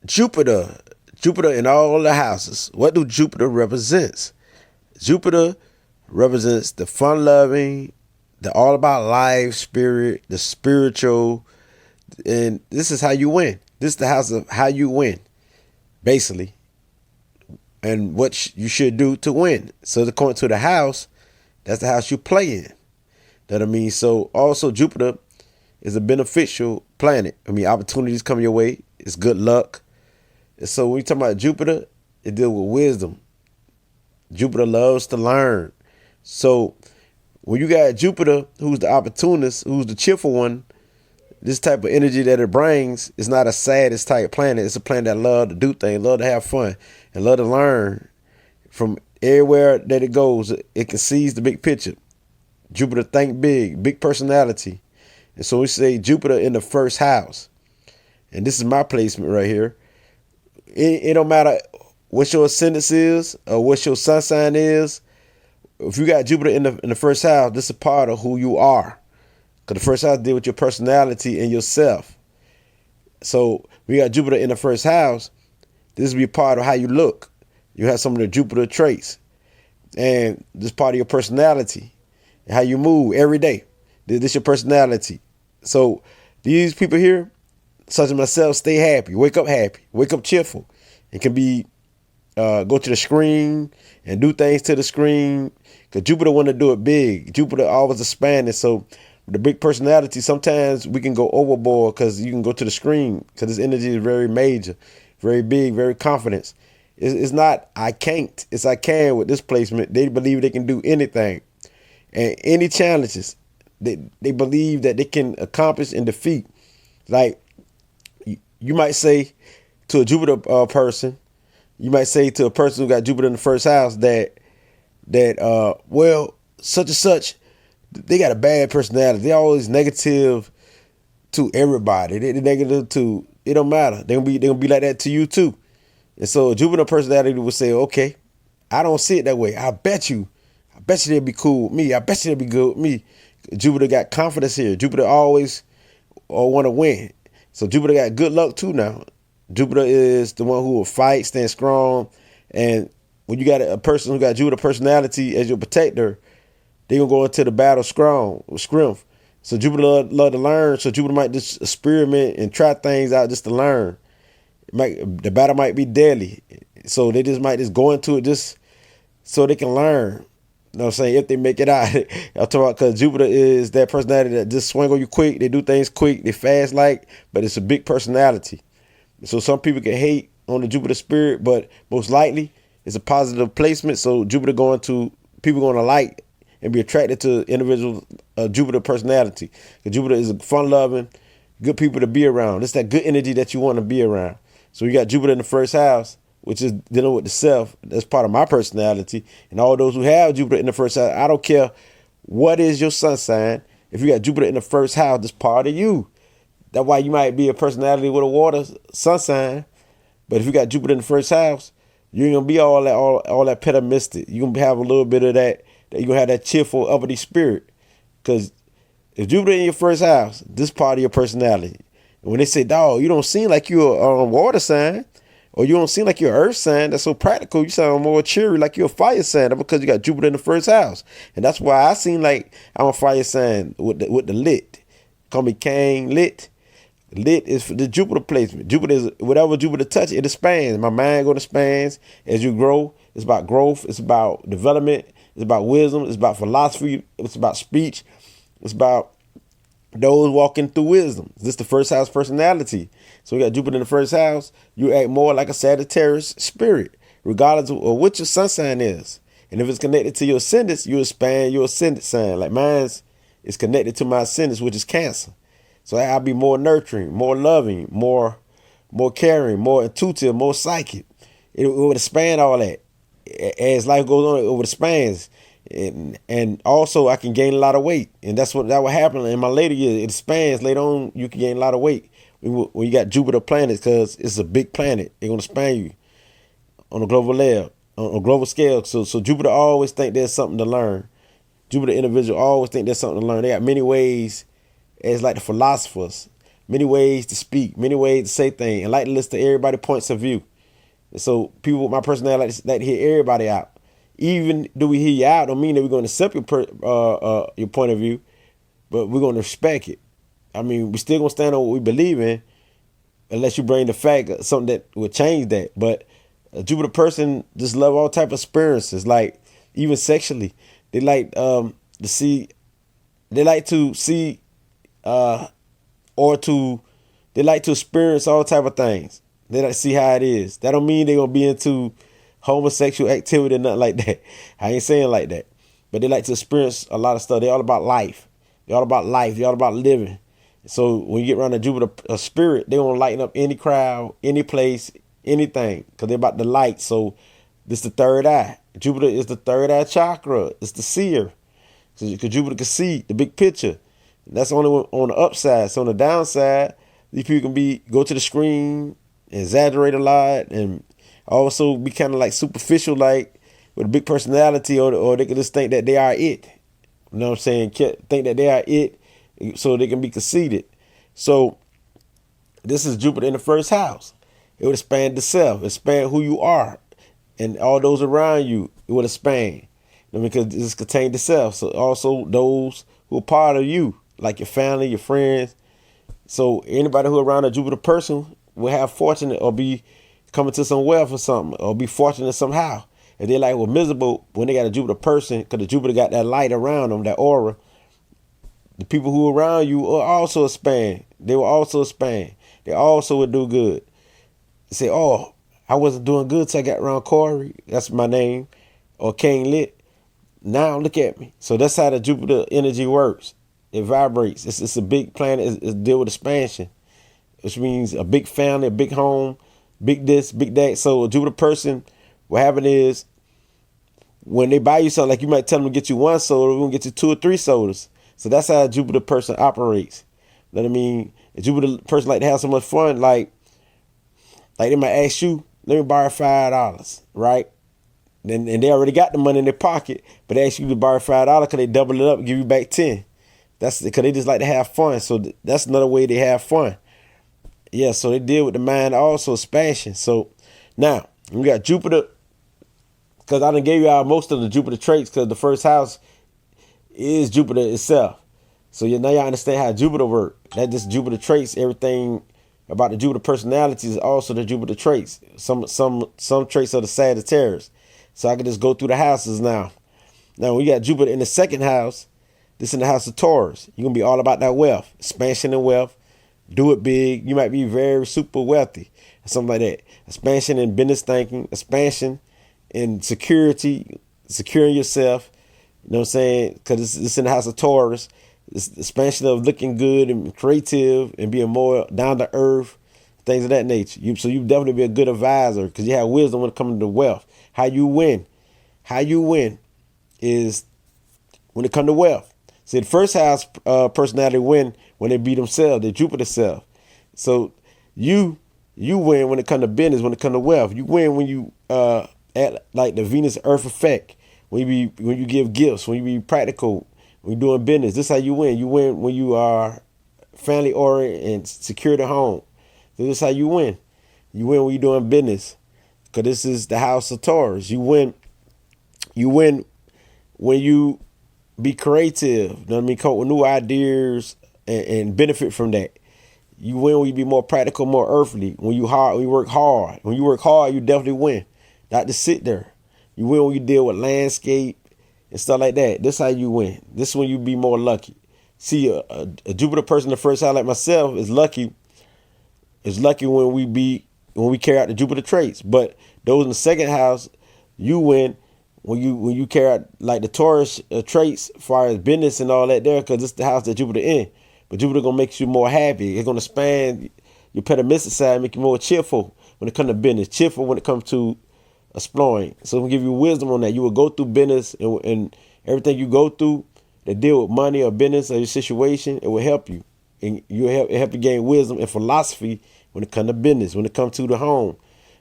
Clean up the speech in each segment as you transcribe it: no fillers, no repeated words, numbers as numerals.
Jupiter. Jupiter in all the houses. What do Jupiter represents? Jupiter represents the fun-loving, the all about life spirit, the spiritual, and this is how you win. This is the house of how you win, basically, and what you should do to win. So according to the house, that's the house you play in. That I mean. So also Jupiter is a beneficial planet. I mean, opportunities come your way. It's good luck. And so when you talk about Jupiter, it deals with wisdom. Jupiter loves to learn. So when you got Jupiter, who's the opportunist, who's the cheerful one, this type of energy that it brings is not a saddest type planet. It's a planet that love to do things, love to have fun, and love to learn. From everywhere that it goes, it can seize the big picture. Jupiter think big, big personality. And so we say Jupiter in the first house. And this is my placement right here. It don't matter what your ascendant is or what your sun sign is. If you got Jupiter in the first house, this is a part of who you are. Because the first house deals with your personality and yourself. So we got Jupiter in the first house. This will be part of how you look. You have some of the Jupiter traits. And this part of your personality. And how you move every day. This is your personality. So these people here, such as myself, stay happy, wake up cheerful, and can be go to the screen and do things to the screen. Because Jupiter want to do it big. Jupiter always expanding. So with the big personality, sometimes we can go overboard because you can go to the screen because this energy is very major, very big, very confident. It's not I can't, it's I can with this placement. They believe they can do anything and any challenges they believe that they can accomplish and defeat. Like, you might say to a Jupiter person, you might say to a person who got Jupiter in the first house that well, such and such, they got a bad personality. They're always negative to everybody. They're negative to, it don't matter. They're gonna be like that to you too. And so a Jupiter personality would say, okay, I don't see it that way. I bet you they'll be cool with me. I bet you they'll be good with me. Jupiter got confidence here. Jupiter always want to win. So Jupiter got good luck too now. Jupiter is the one who will fight, stand strong. And when you got a person who got Jupiter personality as your protector, they're going to go into the battle strong, with strength. So Jupiter love to learn. So Jupiter might just experiment and try things out just to learn. The battle might be deadly. So they might go into it just so they can learn. You know what I'm saying? If they make it out. I'm talking about because Jupiter is that personality that just swing on you quick. They do things quick. They fast but it's a big personality. So some people can hate on the Jupiter spirit, but most likely it's a positive placement. So Jupiter people going to like and be attracted to individual Jupiter personality. Because Jupiter is a fun-loving, good people to be around. It's that good energy that you want to be around. So you got Jupiter in the first house, which is dealing with the self. That's part of my personality. And all those who have Jupiter in the first house, I don't care what is your sun sign. If you got Jupiter in the first house, that's part of you. That's why you might be a personality with a water sun sign. But if you got Jupiter in the first house, you ain't going to be all that pessimistic. You're going to have a little bit of that you're going to have that cheerful, uppity spirit. Because if Jupiter in your first house, this part of your personality. And when they say, dog, you don't seem like you're a water sign, or you don't seem like you're an earth sign, that's so practical. You sound more cheery, like you're a fire sign. That's because you got Jupiter in the first house. And that's why I seem like I'm a fire sign with the lit. Call me King Lit. Lit is for the Jupiter placement. Jupiter is whatever Jupiter touch, it expands. My mind going to expand as you grow. It's about growth. It's about development. It's about wisdom. It's about philosophy. It's about speech. It's about those walking through wisdom. This is the first house personality. So we got Jupiter in the first house. You act more like a Sagittarius spirit, regardless of what your sun sign is. And if it's connected to your ascendant, you expand your ascendant sign. Like mine is connected to my ascendant, which is Cancer. So I'll be more nurturing, more loving, more caring, more intuitive, more psychic. It would expand all that. As life goes on, it would expand. And also I can gain a lot of weight. And that would happen in my later years. It expands. Later on, you can gain a lot of weight when you got Jupiter planets, because it's a big planet. They're going to span you on a global level, on a global scale. So Jupiter always think there's something to learn. Jupiter individual always think there's something to learn. They got many ways, as like the philosophers, many ways to speak, many ways to say things, and like to listen to everybody's points of view. And so people with my personality like to hear everybody out. Even do we hear you out, don't mean that we're going to accept your point of view, but we're going to respect it. I mean, we still going to stand on what we believe in, unless you bring the fact of something that would change that. But a Jupiter person just love all type of experiences, like even sexually. They like to see, they like to experience all type of things. They like to see how it is. That don't mean they're going to be into homosexual activity or nothing like that. I ain't saying like that. But they like to experience a lot of stuff. They're all about life. They're all about life. They're all about living. So when you get around a Jupiter spirit, they want to lighten up any crowd, any place, anything, because they're about the light. So this the third eye. Jupiter is the third eye chakra. It's the seer. So because Jupiter can see the big picture. That's only on the upside. So on the downside, these people can go to the screen, exaggerate a lot, and also be kind of like superficial, like with a big personality, or they can just think that they are it. You know what I'm saying? Think that they are it, so they can be conceited. So this is Jupiter in the first house. It would expand the self, expand who you are, and all those around you. It would expand, because this contains the self. So also those who are part of you, like your family, your friends. So anybody who around a Jupiter person will have fortunate or be coming to some wealth or something, or be fortunate somehow. If they like miserable when they got a Jupiter person, because the Jupiter got that light around them, that aura, the people who are around you will also expand. They will also expand. They also would do good. They say, oh, I wasn't doing good till I got around Corey. That's my name. Or King Lit. Now look at me. So that's how the Jupiter energy works. It vibrates. It's a big planet. It's deal with expansion, which means a big family, a big home, big this, big that. So a Jupiter person, what happened is when they buy you something, like you might tell them to get you one soda, we're going to get you 2 or 3 sodas. So that's how a Jupiter person operates. You know what I mean? A Jupiter person like to have so much fun, like they might ask you, let me borrow $5, right? And they already got the money in their pocket, but they ask you to borrow $5 because they double it up and give you back 10. That's because they just like to have fun. So that's another way they have fun. Yeah, so they deal with the mind also, expansion. So now we got Jupiter, because I done gave you out most of the Jupiter traits, because the first house is Jupiter itself. So now y'all understand how Jupiter works. That just Jupiter traits, everything about the Jupiter personality is also the Jupiter traits. Some traits of the Sagittarius. So I can just go through the houses now. Now when you got Jupiter in the second house, this in the house of Taurus. You're going to be all about that wealth, expansion and wealth. Do it big. You might be very super wealthy, something like that. Expansion in business thinking, expansion in security, securing yourself. You know what I'm saying? Because it's in the house of Taurus. It's the expansion of looking good and creative and being more down to earth, things of that nature. So you definitely be a good advisor because you have wisdom when it comes to wealth. How you win is when it comes to wealth. See, the first house personality win when they be themselves, they Jupiter self. So you win when it comes to business, when it comes to wealth. You win when you at like the Venus Earth effect. When you give gifts, when you be practical, when you're doing business. This is how you win. You win when you are family oriented and secure the home. So this is how you win. You win when you're doing business, because this is the house of Taurus. You win when you be creative, you know what I mean? Come up with new ideas and benefit from that. You win when you be more practical, more earthly. When you work hard. When you work hard, you definitely win. Not to sit there. You win when you deal with landscape and stuff like that. This is how you win. This is when you be more lucky. See, a Jupiter person in the first house like myself is lucky. Is lucky when we carry out the Jupiter traits. But those in the second house, you win when you carry out like the Taurus traits as far as business and all that there, because it's the house that Jupiter in. But Jupiter gonna make you more happy. It's gonna expand your pessimistic side, make you more cheerful when it comes to business, cheerful when it comes to exploring. So I'm gonna give you wisdom on that. You will go through business and everything you go through that deal with money or business or your situation, it will help you. And it help you gain wisdom and philosophy when it comes to business, when it comes to the home.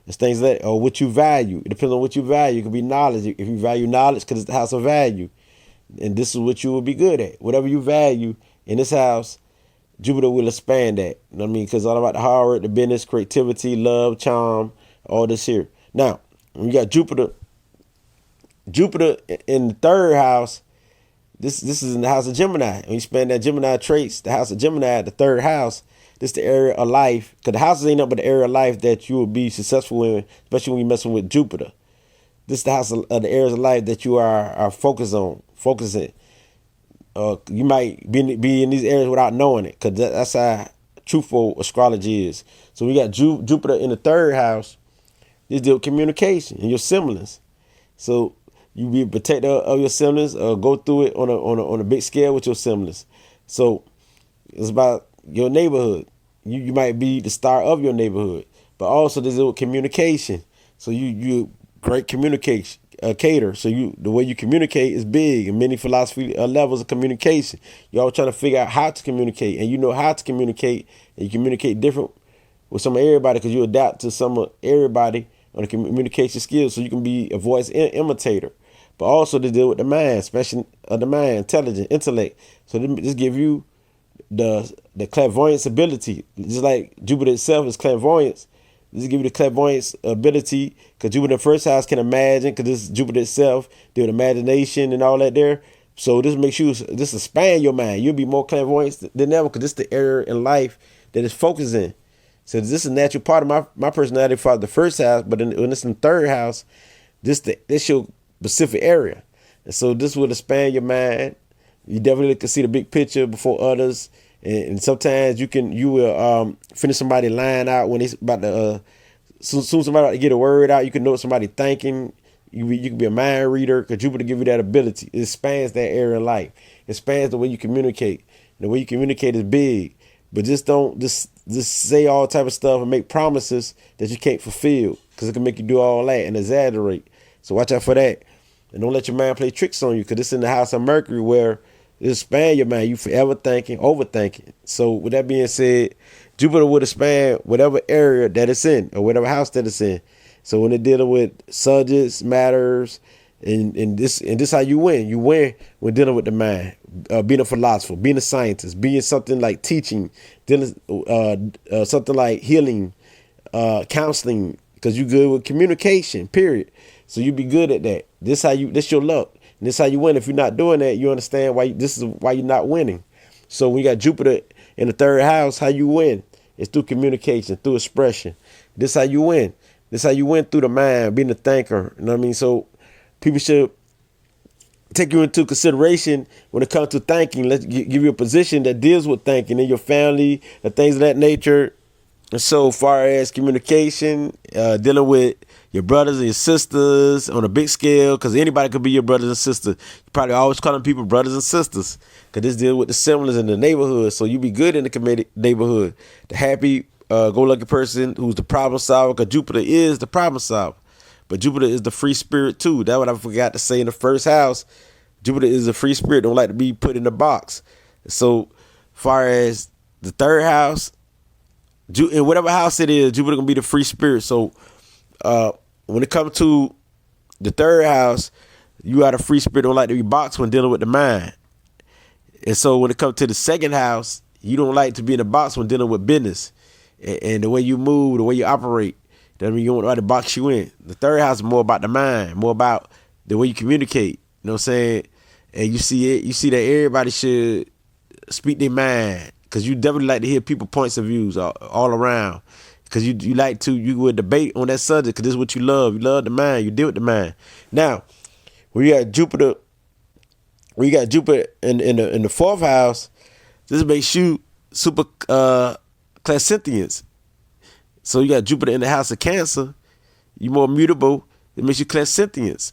It's things that, or what you value. It depends on what you value. It could be knowledge. If you value knowledge, because it's the house of value. And this is what you will be good at. Whatever you value in this house, Jupiter will expand that. You know what I mean? Because all about the hard work, the business, creativity, love, charm, all this here. Now, when you got Jupiter in the third house, this is in the house of Gemini. When you spend that Gemini traits, the house of Gemini, the third house, this the area of life. Because the houses ain't nothing but the area of life that you will be successful in, especially when you're messing with Jupiter. This is the house of the areas of life that you are focusing. You might be in these areas without knowing it, because that's how truthful astrology is. So we got Jupiter in the third house. This deal with communication and your siblings. So you be a protector of your siblings, or go through it on a big scale with your siblings. So it's about your neighborhood. You might be the star of your neighborhood, but also this deal with communication. So you great communicator. So the way you communicate is big, and many philosophy levels of communication. You're always trying to figure out how to communicate, and you know how to communicate, and you communicate different with some of everybody, because you adapt to some of everybody on the communication skills, so you can be a voice imitator. But also to deal with the mind, especially the mind, intelligent, intellect. So this give you the clairvoyance ability, just like Jupiter itself is clairvoyance. This give you the clairvoyance ability, because Jupiter in the first house can imagine, because this is Jupiter itself, deal with imagination and all that there. So this makes you, this expand your mind. You'll be more clairvoyant than ever, because this is the area in life that is focusing. So this is a natural part of my personality for the first house, but when it's in the third house, this your specific area. And so this will expand your mind. You definitely can see the big picture before others. And sometimes you will finish somebody line out when it's about to, soon somebody about to get a word out, you can know what somebody thinking. You can be a mind reader, because Jupiter give you that ability. It expands that area of life. It expands the way you communicate. And the way you communicate is big. But just don't just say all type of stuff and make promises that you can't fulfill, because it can make you do all that and exaggerate. So watch out for that. And don't let your mind play tricks on you, because it's in the house of Mercury, where it expand your mind. You forever thinking, overthinking. So with that being said, Jupiter would expand whatever area that it's in, or whatever house that it's in. So when they're dealing with subjects, matters, and this how you win. You win when dealing with the mind, being a philosopher, being a scientist, being something like teaching, dealing something like healing, counseling, because you good with communication, period. So you be good at that. This your luck. And this how you win. If you're not doing that, you understand this is why you're not winning. So when you got Jupiter in the third house, how you win? It's through communication, through expression. This how you win. This how you win, through the mind, being a thinker. You know what I mean? So people should take you into consideration when it comes to thinking. Let's give you a position that deals with thinking in your family, and things of that nature. And so far as communication, dealing with your brothers and your sisters on a big scale, because anybody could be your brothers and sisters. You probably always calling people brothers and sisters, because this deals with the siblings in the neighborhood. So you be good in the neighborhood. The happy, go-lucky person who's the problem solver, because Jupiter is the problem solver. But Jupiter is the free spirit too. That's what I forgot to say in the first house. Jupiter is a free spirit, don't like to be put in a box. So far as the third house, in whatever house it is, Jupiter gonna be the free spirit. So when it comes to the third house, you are the free spirit, don't like to be boxed when dealing with the mind. And so when it comes to the second house, you don't like to be in a box when dealing with business and the way you move, the way you operate. That means you don't want nobody to box you in. The third house is more about the mind, more about the way you communicate. You know what I'm saying? And you see that everybody should speak their mind, because you definitely like to hear people's points of views all around. Because you would debate on that subject, because this is what you love. You love the mind. You deal with the mind. Now, when you got Jupiter in the fourth house, this makes you super clairsentience. So you got Jupiter in the house of Cancer. You're more mutable. It makes you clairsentience.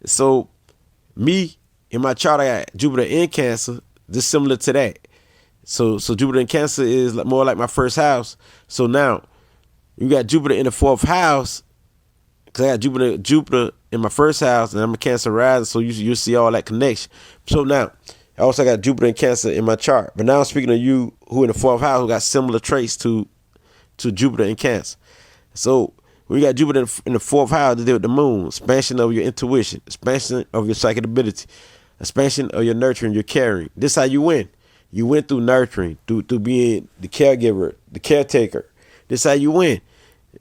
So me, in my chart, I got Jupiter in Cancer. This similar to that. So Jupiter in Cancer is more like my first house. So now you got Jupiter in the fourth house, because I got Jupiter in my first house, and I'm a Cancer rising. So you see all that connection. So now I also got Jupiter in Cancer in my chart. But now I'm speaking of you who in the fourth house who got similar traits to Jupiter in Cancer. So when you got Jupiter in the fourth house, to deal with the moon, expansion of your intuition, expansion of your psychic ability, expansion of your nurturing, your caring. This how you win. You win through nurturing, through being the caregiver, the caretaker. This how you win.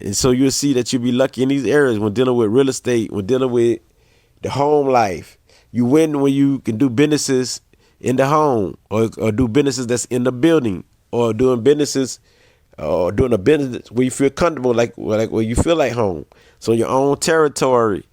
And so you'll see that you'll be lucky in these areas when dealing with real estate, when dealing with the home life. You win when you can do businesses in the home, or do businesses that's in the building, or doing businesses or doing a business where you feel comfortable, like where you feel like home. So in your own territory,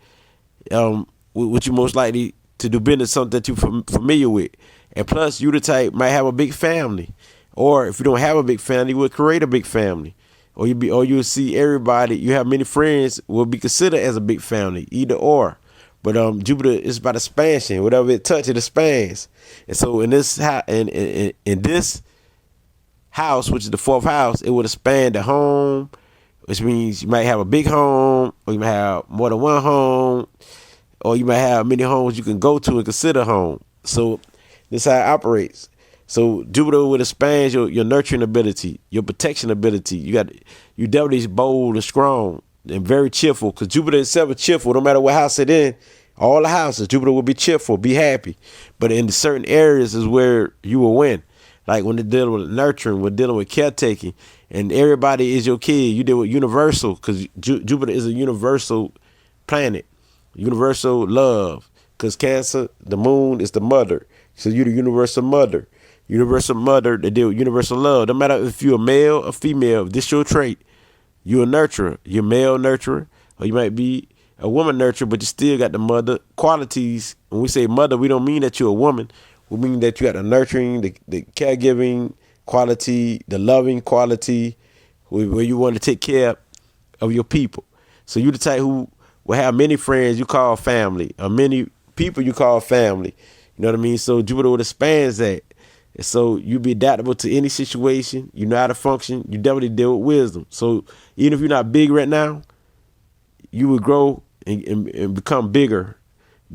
what you most likely to do business, something that you're familiar with. And plus, you the type might have a big family, or if you don't have a big family, you will create a big family, or you'll see everybody. You have many friends will be considered as a big family, either or. But Jupiter is about expansion. Whatever it touches, it expands. And so in this this house, which is the fourth house, it would expand the home, which means you might have a big home, or you might have more than one home, or you might have many homes you can go to and consider home. So this is how it operates. So Jupiter would expand your nurturing ability, your protection ability. You definitely bold and strong and very cheerful, because Jupiter itself is cheerful. No matter what house it's in, all the houses, Jupiter will be cheerful, be happy. But in certain areas is where you will win. Like when they're dealing with nurturing, we're dealing with caretaking, and everybody is your kid. You deal with universal, because Jupiter is a universal planet, universal love. Because Cancer, the moon is the mother. So you're the universal mother. Universal mother, they deal with universal love. No matter if you're a male or female, if this is your trait, you're a nurturer. You're a male nurturer, or you might be a woman nurturer, but you still got the mother qualities. When we say mother, we don't mean that you're a woman. We mean that you got the nurturing, the caregiving quality, the loving quality, where you want to take care of your people. So you the type who will have many friends you call family, or many people you call family. You know what I mean? So Jupiter would expand that. And so you be adaptable to any situation. You know how to function. You definitely deal with wisdom. So even if you're not big right now, you would grow and become bigger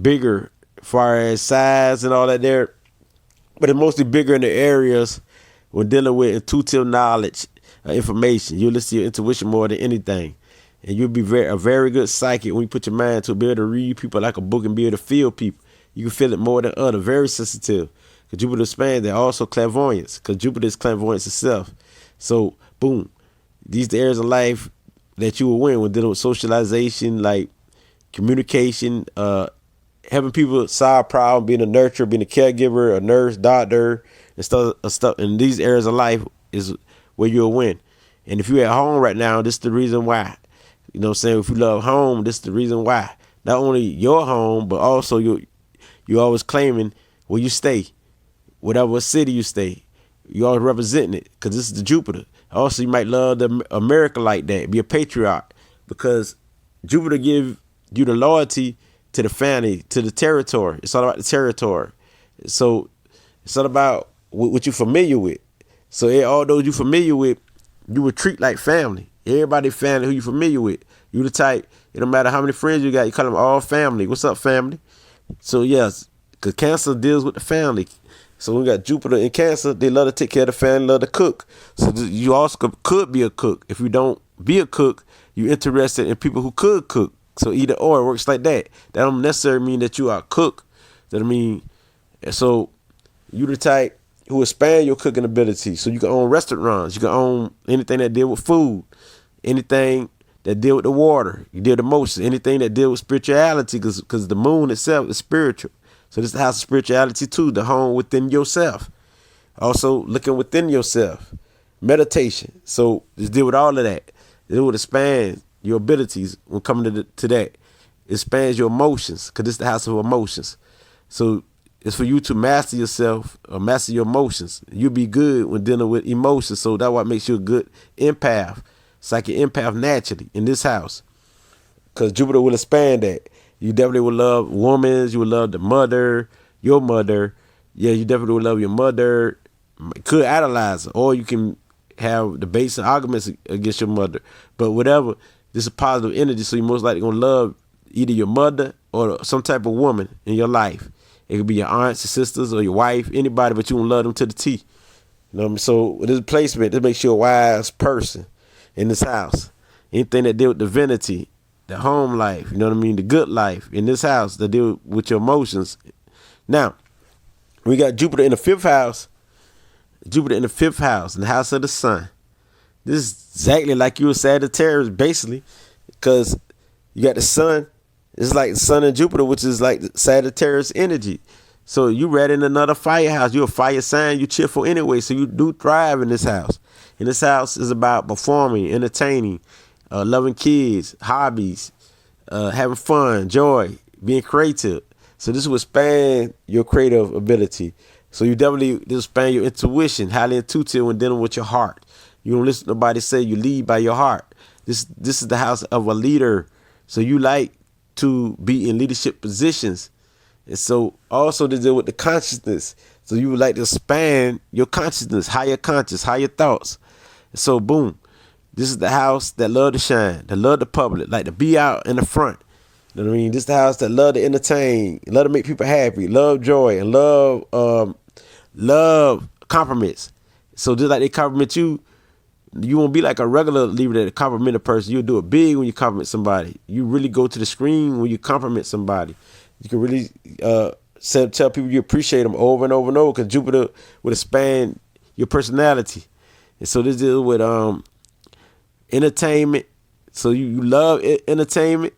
as far as size and all that there. But it's mostly bigger in the areas when dealing with intuitive knowledge, information. You'll listen to your intuition more than anything. And you'll be a very good psychic when you put your mind to be able to read people like a book and be able to feel people. You can feel it more than others. Very sensitive. Because Jupiter expands, they're also clairvoyance. Because Jupiter is clairvoyance itself. So, boom. These are the areas of life that you will win when dealing with socialization, like communication, helping people solve problems, being a nurturer, being a caregiver, a nurse, doctor, and stuff. And these areas of life is where you'll win. And if you're at home right now, this is the reason why. You know what I'm saying? If you love home, this is the reason why. Not only your home, but also you're always claiming where you stay. Whatever city you stay, you always representing it, because this is the Jupiter. Also, you might love America like that, be a patriot, because Jupiter give you the loyalty to the family, to the territory. It's all about the territory. So it's all about what you're familiar with. So all those you're familiar with, you would treat like family. Everybody family who you familiar with. You the type, it don't matter how many friends you got, you call them all family. What's up, family? So yes, because Cancer deals with the family. So we got Jupiter in Cancer, they love to take care of the family, love to cook. So you also could be a cook. If you don't be a cook, you're interested in people who could cook. So either or, it works like that. That don't necessarily mean that you are a cook. That I mean, so you the type who expand your cooking ability. So you can own restaurants, you can own anything that deal with food, anything that deal with the water, you deal with emotions, anything that deal with spirituality, because the moon itself is spiritual. So this is the house of spirituality too, the home within yourself. Also looking within yourself. Meditation. So just deal with all of that. It would expand your abilities when coming to that. It expands your emotions, because this is the house of emotions. So it's for you to master yourself, or master your emotions. You'll be good when dealing with emotions. So that's what makes you a good empath, psychic empath naturally in this house. Because Jupiter will expand that. You definitely will love women. You will love the mother, your mother. Yeah, you definitely will love your mother. Could idolize her, or you can have debates and arguments against your mother. But whatever, this is positive energy, so you're most likely going to love either your mother or some type of woman in your life. It could be your aunts, your sisters, or your wife, anybody, but you won't love them to the T. You know what I mean? So with this placement, this makes you a wise person in this house. Anything that deal with divinity, the home life, you know what I mean, the good life in this house that deal with your emotions. Now, we got Jupiter in the fifth house. Jupiter in the 5th house, in the house of the sun. This is exactly like you were Sagittarius, basically, because you got the sun. It's like the sun and Jupiter, which is like Sagittarius energy. So you read in another fire house. You're a fire sign. You're cheerful anyway. So you do thrive in this house. And this house is about performing, entertaining, loving kids, hobbies, having fun, joy, being creative. So this will expand your creative ability. So you definitely expand your intuition, highly intuitive when dealing with your heart. You don't listen to nobody say, you lead by your heart. This is the house of a leader. So you like to be in leadership positions. And so also to deal with the consciousness. So you would like to expand your consciousness, higher conscious, higher thoughts. And so boom, this is the house that love to shine, that love the public, like to be out in the front. You know what I mean? This is the house that love to entertain, love to make people happy, love joy, and love compliments. So just like they compliment you, you won't be like a regular Libra that compliment a person. You'll do it big when you compliment somebody. You really go to the screen when you compliment somebody. You can really tell people you appreciate them over and over and over, because Jupiter would expand your personality. And so this deals with entertainment. So you love entertainment.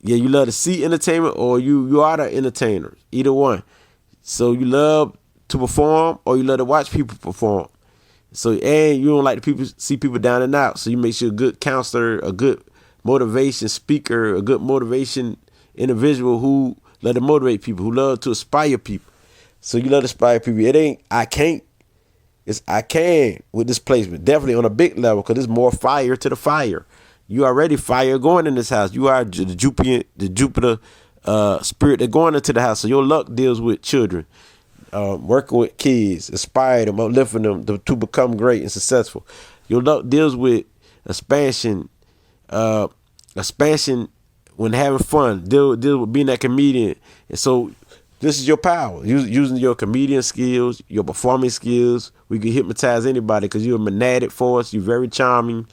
Yeah, you love to see entertainment, or you are the entertainer. Either one. So you love to perform, or you love to watch people perform. So, and you don't like to see people down and out. So you make sure a good counselor, a good motivation speaker, a good motivation individual who love to motivate people, who love to inspire people. So you love to inspire people. It ain't I can't. It's I can with this placement. Definitely on a big level, because there's more fire to the fire. You already fire going in this house. You are the Jupiter spirit that going into the house. So your luck deals with children. Working with kids, inspire them, uplifting them to become great and successful. Your luck deals with expansion when having fun. Deal with being that comedian. And so this is your power. Using your comedian skills, your performing skills. We can hypnotize anybody because you're a magnetic force. You're very charming.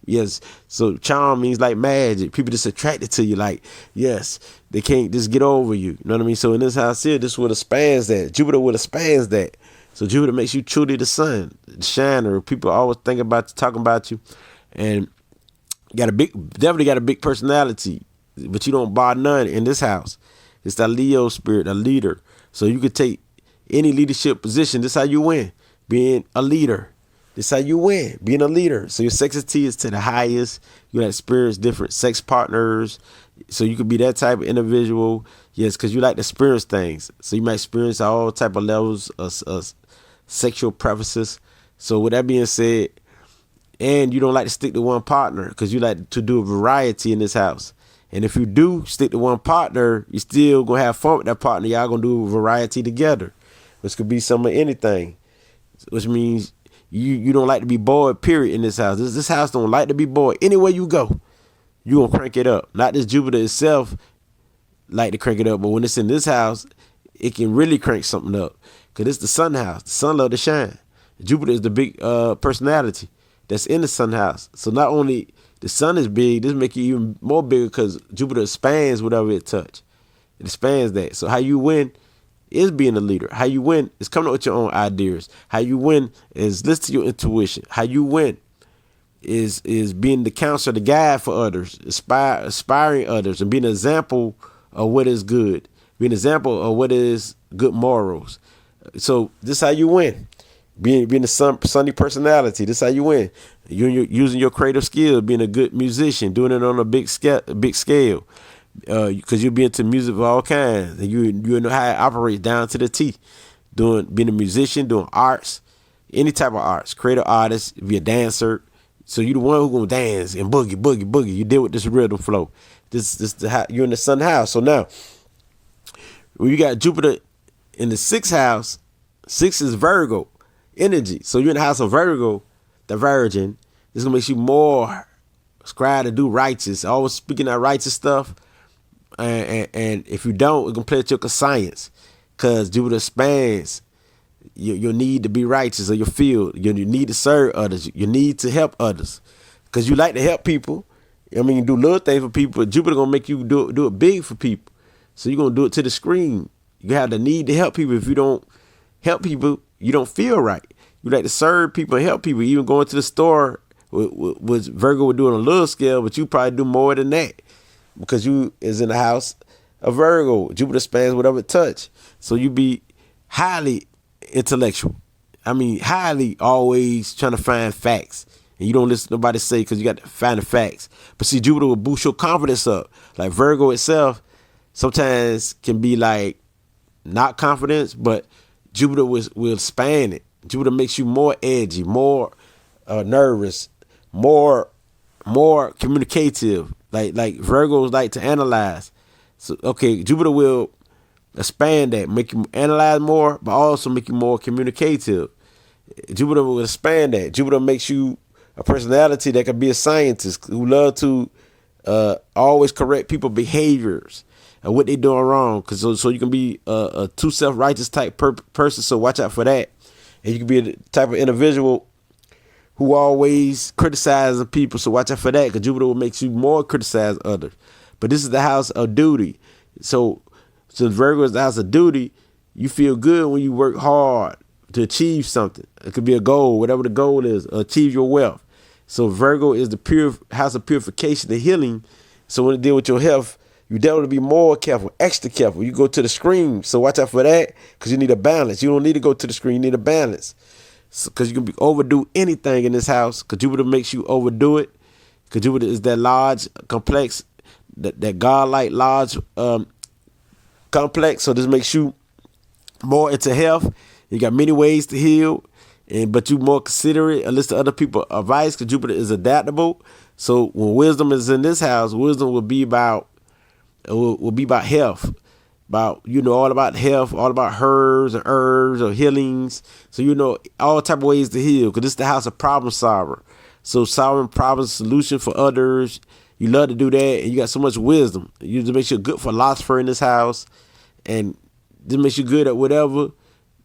Yes. So charm means like magic. People just attracted to you. Like, yes, they can't just get over you. You know what I mean? So in this house here, this would expands that. Jupiter would expands that. So Jupiter makes you truly the sun, the shiner. People always think about you, talking about you, and definitely got a big personality, but you don't bar none in this house. It's that Leo spirit, a leader. So you could take any leadership position. This is how you win, being a leader. This is how you win, being a leader. So your sexuality is to the highest. You have experience different sex partners. So you could be that type of individual. Yes, because you like to experience things. So you might experience all type of levels of sexual preferences. So with that being said, and you don't like to stick to one partner, because you like to do a variety in this house. And if you do stick to one partner, you still going to have fun with that partner. Y'all going to do a variety together, which could be some of anything, which means you don't like to be bored, period, in this house. This house don't like to be bored. Anywhere you go, you going to crank it up. Not this Jupiter itself like to crank it up, but when it's in this house, it can really crank something up, because it's the sun house. The sun love to shine. Jupiter is the big personality that's in the sun house. So not only the sun is big, this make you even more bigger, because Jupiter expands whatever it touch. It expands that. So how you win is being a leader. How you win is coming up with your own ideas. How you win is listen to your intuition. How you win is being the counselor, the guide for others, inspiring others, and being an example of what is good, being an example of what is good morals. So this is how you win. Being a sunny personality. This is how you win. You're using your creative skills, being a good musician, doing it on a big scale. Because you'll be into music of all kinds, and you know how it operates down to the T. Being a musician, doing arts, any type of arts, creative artist, be a dancer. So you're the one who's gonna dance and boogie. You deal with this rhythm flow. You're in the sun house. So now, when you got Jupiter in the 6th house, 6 is Virgo energy. So you're in the house of Virgo, the Virgin. This gonna make you more scribe to do righteous, always speaking that righteous stuff. And if you don't, it's gonna play at your conscience, because Jupiter expands your need to be righteous, or your field. You need to serve others. You need to help others, because you like to help people. I mean, you do little things for people, but Jupiter gonna make you do it big for people. So you're gonna do it to the screen. You have the need to help people. If you don't help people, you don't feel right. You like to serve people and help people. Even going to the store, which Virgo would do on a little scale, but you probably do more than that because you is in the house of Virgo. Jupiter spans whatever it touch. So you be highly intellectual. I mean, highly always trying to find facts. And you don't listen to nobody say because you got to find the facts. But see, Jupiter will boost your confidence up. Like Virgo itself sometimes can be like not confidence, but Jupiter will span it. Jupiter makes you more edgy, more nervous, more communicative. Like Virgos like to analyze. So okay, Jupiter will expand that, make you analyze more, but also make you more communicative. Jupiter will expand that. Jupiter makes you a personality that can be a scientist who love to always correct people's behaviors and what they doing wrong. Cause so you can be a too self-righteous type person. So watch out for that. And you can be a type of individual who always criticizing people. So watch out for that. Cause Jupiter will make you more criticize others. But this is the house of duty. So Virgo is the house of duty. You feel good when you work hard to achieve something. It could be a goal, whatever the goal is, achieve your wealth. So Virgo is the pure house of purification, the healing. So when it deal with your health, you definitely be more careful, extra careful. You go to the screen, so watch out for that because you need a balance. You don't need to go to the screen, you need a balance. Because you can overdo anything in this house because Jupiter makes you overdo it. Because Jupiter is that large, complex, that God-like large complex. So this makes you more into health. You got many ways to heal, but you more considerate and listen to other people's advice because Jupiter is adaptable. So when wisdom is in this house, wisdom will be about health, about all about health, all about herbs or healings. So all type of ways to heal because this is the house of problem solver. So solving problems, solution for others. You love to do that, and you got so much wisdom. You just makes you a good philosopher in this house, and this makes you good at whatever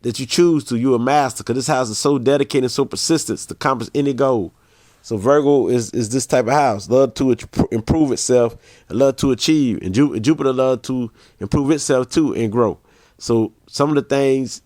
that you choose to. You're a master because this house is so dedicated and so persistent to accomplish any goal. So Virgo is this type of house. Love to improve itself and love to achieve. And Jupiter love to improve itself too and grow. So some of the things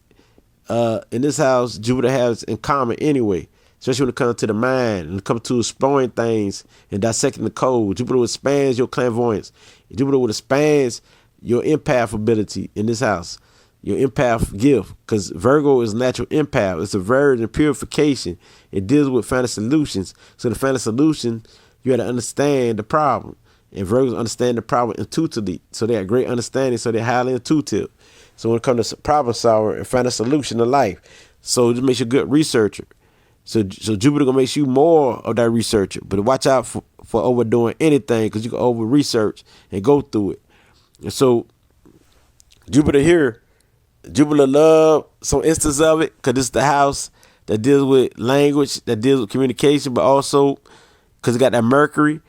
in this house Jupiter has in common anyway, especially when it comes to the mind and it comes to exploring things and dissecting the code. Jupiter expands your clairvoyance. Jupiter would expand your empath ability in this house. Your empath gift, because Virgo is natural empath. It's a version of purification. It deals with finding solutions. So to find a solution, you got to understand the problem. And Virgos understand the problem intuitively. So they have great understanding. So they're highly intuitive. So when it comes to problem solver and find a solution to life, so it just makes you a good researcher. So Jupiter gonna make you more of that researcher. But watch out for overdoing anything because you can over research and go through it. And so Jupiter love some instance of it because it's the house that deals with language, that deals with communication, but also because it got that Mercury.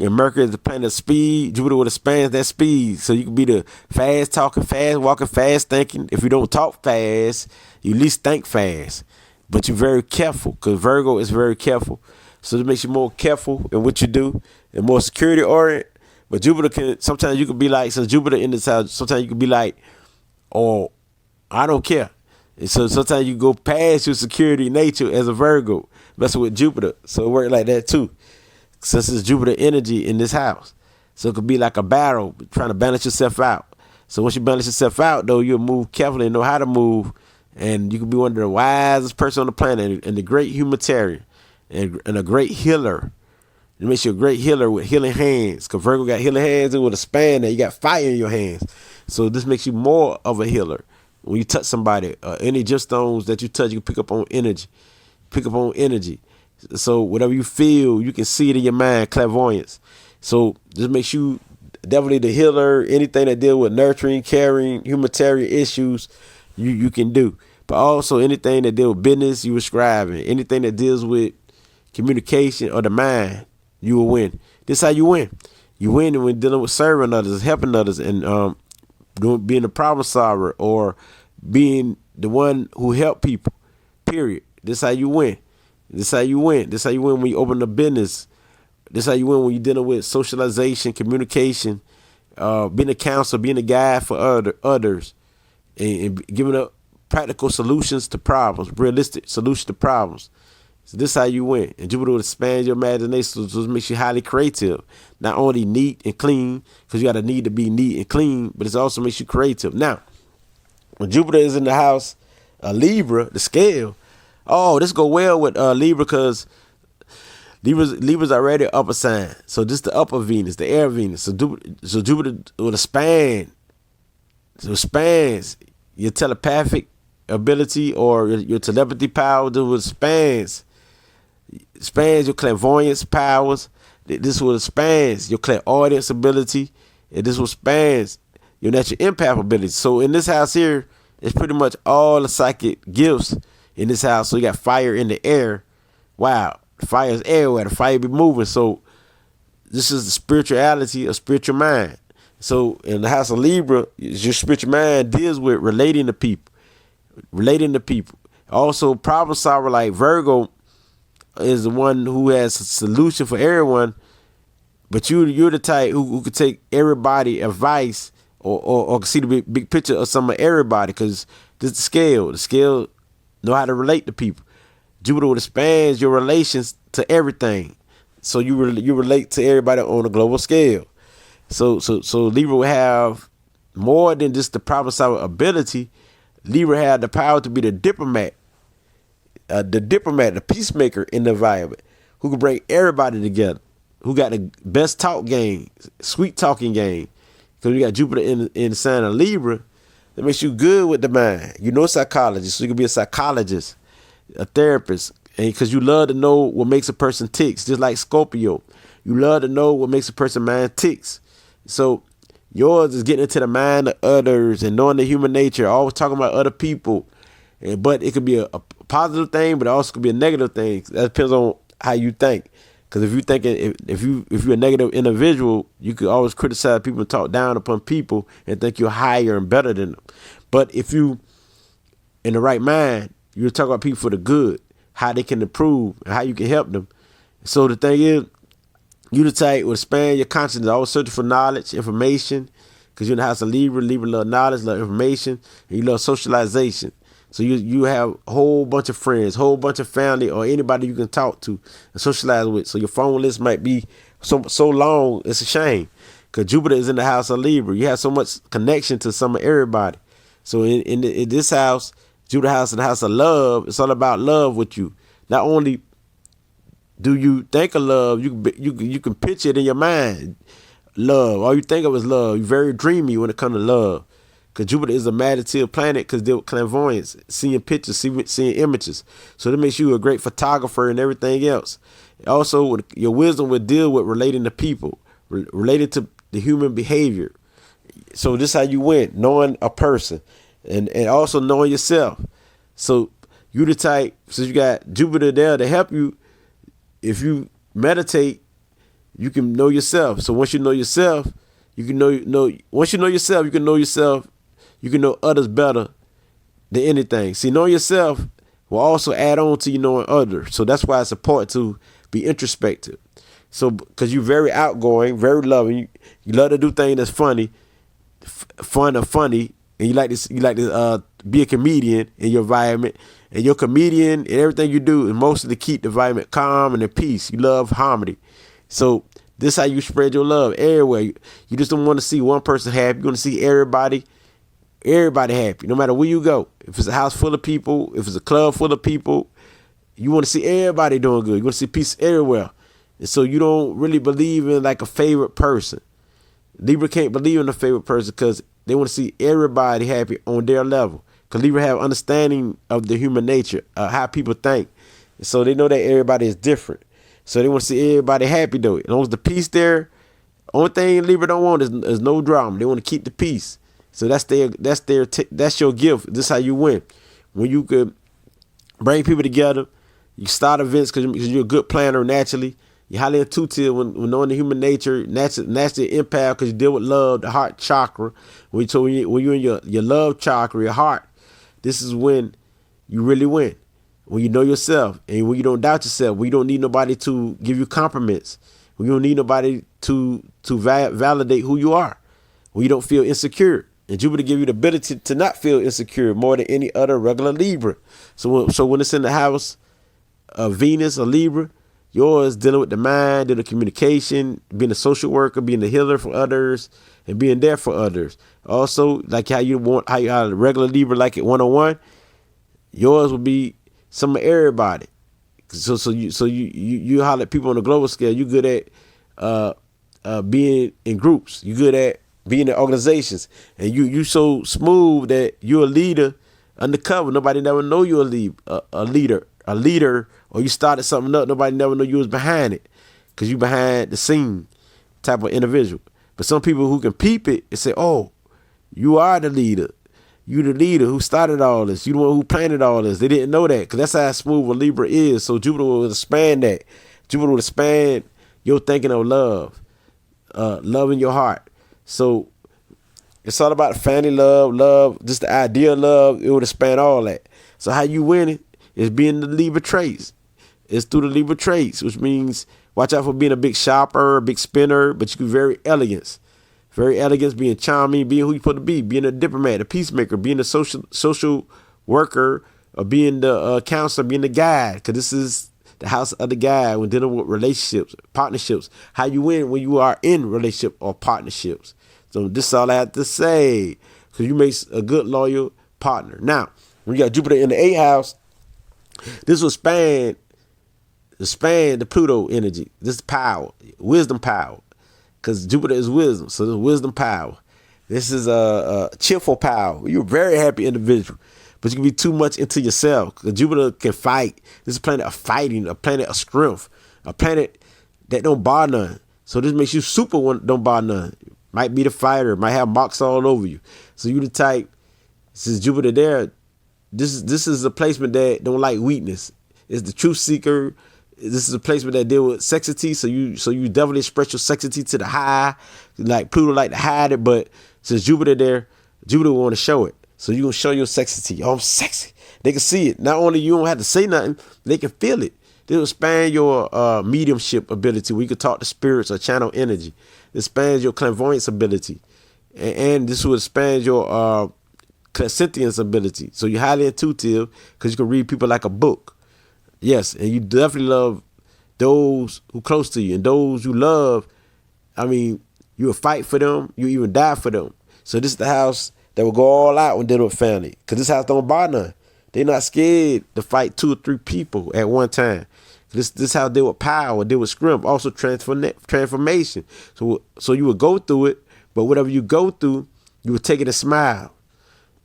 And Mercury is the planet of speed. Jupiter would expand that speed. So you can be the fast talking, fast walking, fast thinking. If you don't talk fast, you at least think fast. But you're very careful because Virgo is very careful. So it makes you more careful in what you do and more security oriented. But Jupiter sometimes you can be like, so Jupiter in this house, sometimes you can be like, oh, I don't care. And so sometimes you go past your security nature as a Virgo, messing with Jupiter. So it works like that too. Since it's Jupiter energy in this house. So it could be like a battle, trying to balance yourself out. So once you balance yourself out, though, you'll move carefully and know how to move. And you can be one of the wisest person on the planet and the great humanitarian and a great healer. It makes you a great healer with healing hands. Because Virgo got healing hands and with a span there, you got fire in your hands. So this makes you more of a healer. When you touch somebody, any gemstones that you touch, you can pick up on energy. So whatever you feel, you can see it in your mind, clairvoyance. So this makes you definitely the healer. Anything that deal with nurturing, caring, humanitarian issues, you can do. But also anything that deal with business, you prescribing. Anything that deals with communication or the mind, you will win. This is how you win. You win when dealing with serving others, helping others, and being a problem solver or being the one who help people. Period. This is how you win. This is how you win. This is how you win when you open a business. This is how you win when you're dealing with socialization, communication, being a counselor, being a guide for others, and giving up practical solutions to problems, realistic solutions to problems. So this is how you win. And Jupiter will expand your imagination, so it makes you highly creative. Not only neat and clean, because you got a need to be neat and clean, but it also makes you creative. Now, when Jupiter is in the house, Libra, the scale, this go well with Libra, because Libra's already upper sign. So this is the upper Venus, the air Venus. So Jupiter will expand. So it spans your telepathic ability or your telepathy power. It expands your clairvoyance powers. This will expands your clairaudience ability. And this will expands your natural empath ability. So in this house here, it's pretty much all the psychic gifts in this house. So you got fire in the air. Wow. The fire is everywhere. The fire be moving. So this is the spirituality of spiritual mind. So in the house of Libra, your spiritual mind deals with relating to people. Also, problem solver like Virgo is the one who has a solution for everyone. But you're the type who could take everybody advice or see the big picture of some of everybody, because this is the scale. The scale know how to relate to people. Jupiter would expand your relations to everything. So you relate to everybody on a global scale. So Libra will have more than just the problem solving ability. Libra had the power to be the diplomat, the peacemaker in the environment, who can bring everybody together, who got the best talk game, sweet talking game. Because you got Jupiter in the sign of Libra, that makes you good with the mind. You know psychology, so you can be a psychologist, a therapist, and because you love to know what makes a person ticks, just like Scorpio. You love to know what makes a person's mind ticks. So yours is getting into the mind of others and knowing the human nature, always talking about other people. But it could be a positive thing, but it also could be a negative thing. That depends on how you think. Because if you thinking, if you're a negative individual, you could always criticize people and talk down upon people and think you're higher and better than them. But if you in the right mind, you talk about people for the good, how they can improve and how you can help them. So the thing is, you the type will expand your consciousness, always searching for knowledge, information, because you're in the house of Libra. Libra love knowledge, love information, and you love socialization. So you have a whole bunch of friends, whole bunch of family, or anybody you can talk to and socialize with. So your phone list might be so long, it's a shame. Because Jupiter is in the house of Libra. You have so much connection to some of everybody. So in this house, Jupiter house, in the house of love, it's all about love with you. Not only do you think of love, you can picture it in your mind. Love, all you think of is love. You're very dreamy when it comes to love. Because Jupiter is a meditative planet, because they're clairvoyance, seeing pictures, seeing images. So that makes you a great photographer and everything else. Also, your wisdom will deal with relating to people, related to the human behavior. So this is how you win, knowing a person and also knowing yourself. So you the type, since you got Jupiter there to help you, if you meditate, you can know yourself. So once you know yourself, you can once you know yourself, you can know yourself. You can know others better than anything. See, knowing yourself will also add on to you knowing others. So that's why it's important to be introspective. So, because you're very outgoing, very loving, you love to do things that's funny, and you like to be a comedian in your environment. And your comedian and everything you do is mostly to keep the environment calm and at peace. You love harmony. So this is how you spread your love everywhere. You just don't want to see one person happy. You want to see everybody happy, no matter where you go. If it's a house full of people, if it's a club full of people, you want to see everybody doing good. You want to see peace everywhere. And so you don't really believe in like a favorite person. Libra can't believe in a favorite person because they want to see everybody happy on their level. Because Libra have understanding of the human nature, how people think. And so they know that everybody is different. So they want to see everybody happy though. As long as the peace there, only thing Libra don't want is no drama. They want to keep the peace. So that's your gift. This is how you win. When you could bring people together, you start events because you're a good planner naturally. You're highly intuitive when knowing the human nature, naturally empath because you deal with love, the heart chakra. When you're in your love chakra, your heart, this is when you really win. When you know yourself and when you don't doubt yourself, when you don't need nobody to give you compliments, when you don't need nobody to validate who you are, when you don't feel insecure And Jupiter give you the ability to not feel insecure more than any other regular Libra. So when it's in the house of Venus or Libra, yours dealing with the mind, dealing with communication, being a social worker, being a healer for others, and being there for others. Also, like how a regular Libra like it 101, yours will be some of everybody. So you holler at people on a global scale. You good at being in groups. You good at being in organizations, and you so smooth that you're a leader undercover. Nobody never know you're a leader, or you started something up. Nobody never know you was behind it, because you behind the scene type of individual. But some people who can peep it and say, "Oh, you are the leader. You the leader who started all this. You the one who planted all this." They didn't know that, because that's how smooth a Libra is. So Jupiter will expand that. Jupiter will expand your thinking of love, love in your heart. So it's all about family love, just the idea of love. It would expand all that. So how you win it is being the Libra traits. It's through the Libra traits, which means watch out for being a big shopper, a big spender, but you can be very elegant. Very elegant, being charming, being who you're supposed to be, being a diplomat, a peacemaker, being a social worker, or being the counselor, being the guide, because this is the house of the guide when dealing with relationships, partnerships. How you win when you are in relationship or partnerships. So this is all I have to say, because you make a good loyal partner. Now, when you got Jupiter in the 8th house, this will expand the Pluto energy. This is power, wisdom power, because Jupiter is wisdom, so this is wisdom power. This is a cheerful power. You're a very happy individual, but you can be too much into yourself, because Jupiter can fight. This is a planet of fighting, a planet of strength, a planet that don't bar none. So this makes you super one, don't bar none. Might be the fighter, might have marks all over you. So you the type, since Jupiter there, this is a placement that don't like weakness. It's the truth seeker. This is a placement that deal with sexity. So you definitely express your sexity to the high. Like Pluto like to hide it, but since Jupiter there, Jupiter want to show it. So you gonna show your sexity. Oh, I'm sexy. They can see it. Not only you don't have to say nothing, they can feel it. They'll expand your mediumship ability, where you can talk to spirits or channel energy. It expands your clairvoyance ability. And this will expand your clairsentience ability. So you're highly intuitive, because you can read people like a book. Yes, and you definitely love those who close to you, and those you love. I mean, you will fight for them. You even die for them. So this is the house that will go all out when dealing with family, because this house don't bar none. They're not scared to fight 2 or 3 people at one time. This how deal with power, deal with scrimp, also transformation. So you would go through it, but whatever you go through, you would take it and smile,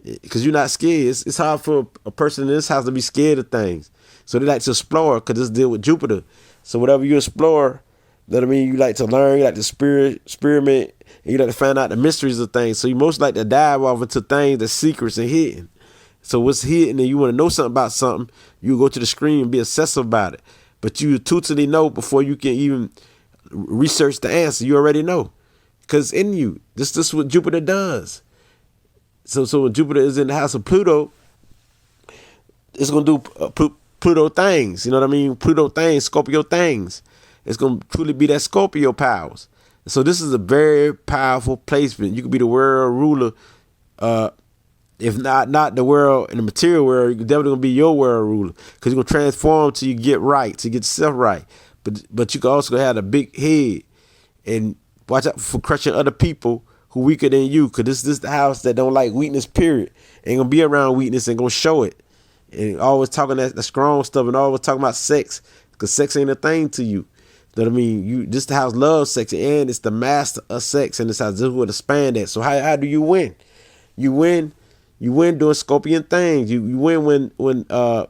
because you're not scared. It's hard for a person in this house to be scared of things. So they like to explore, because this deal with Jupiter. So whatever you explore, that I mean, you like to learn, you like to experiment, and you like to find out the mysteries of things. So you most like to dive off into things that's secrets and hidden. So what's hidden, and you want to know something about something, you go to the screen and be obsessive about it. But you totally know before you can even research the answer. You already know, because in you. This is what Jupiter does. So when Jupiter is in the house of Pluto, it's going to do Pluto things. You know what I mean? Pluto things, Scorpio things. It's going to truly be that Scorpio powers. So this is a very powerful placement. You could be the world ruler. If not the world in the material world, you're definitely going to be your world ruler, because you're going to transform till you get right, till you get yourself right. But you can also have a big head and watch out for crushing other people who weaker than you, because this is the house that don't like weakness, period. Ain't going to be around weakness and going to show it. And always talking that strong stuff, and always talking about sex, because sex ain't a thing to you. You know what I mean? This the house loves sex, and it's the master of sex, and this house just would expand that. So how do you win? You win doing scorpion things. You win when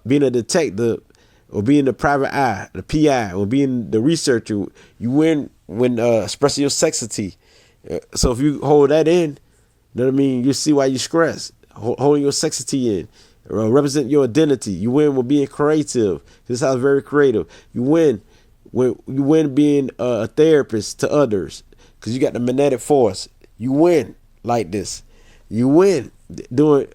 being a detective, or being the private eye, the PI, or being the researcher. You win when expressing your sexity. So if you hold that in, you know what I mean, you see why you stress. Holding your sexity in, represent your identity. You win with being creative. This house is very creative. You win being a therapist to others, because you got the magnetic force. You win like this. You win doing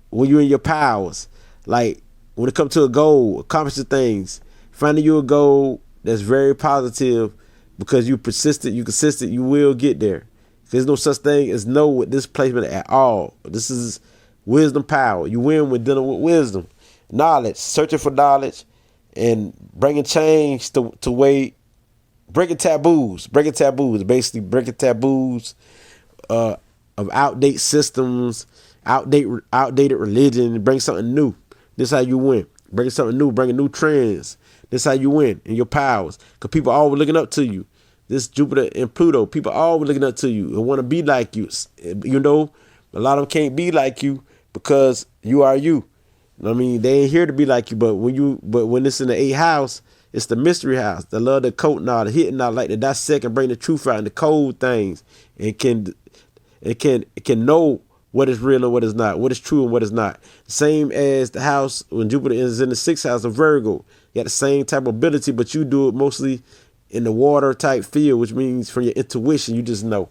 when you're in your powers. Like when it comes to a goal, accomplishing things, finding you a goal that's very positive, because you persistent, you consistent, you will get there. There's no such thing as no with this placement at all. This is wisdom power. You win with dealing with wisdom, knowledge, searching for knowledge, and bringing change to way, breaking taboos, basically breaking taboos of outdated systems, outdated religion. Bring something new. This is how you win. Bringing something new, bringing new trends. This is how you win in your powers. Because people are always looking up to you. This Jupiter and Pluto, people are always looking up to you and want to be like you. You know, a lot of them can't be like you because you are you. I mean, they ain't here to be like you, but when it's in the 8th house, it's the mystery house. They love the coat now, the hitting out, like to dissect and bring the truth out and the cold things, and can know what is real and what is not, what is true and what is not. Same as the house when Jupiter is in the 6th house of Virgo. You got the same type of ability, but you do it mostly in the water type field, which means from your intuition, you just know.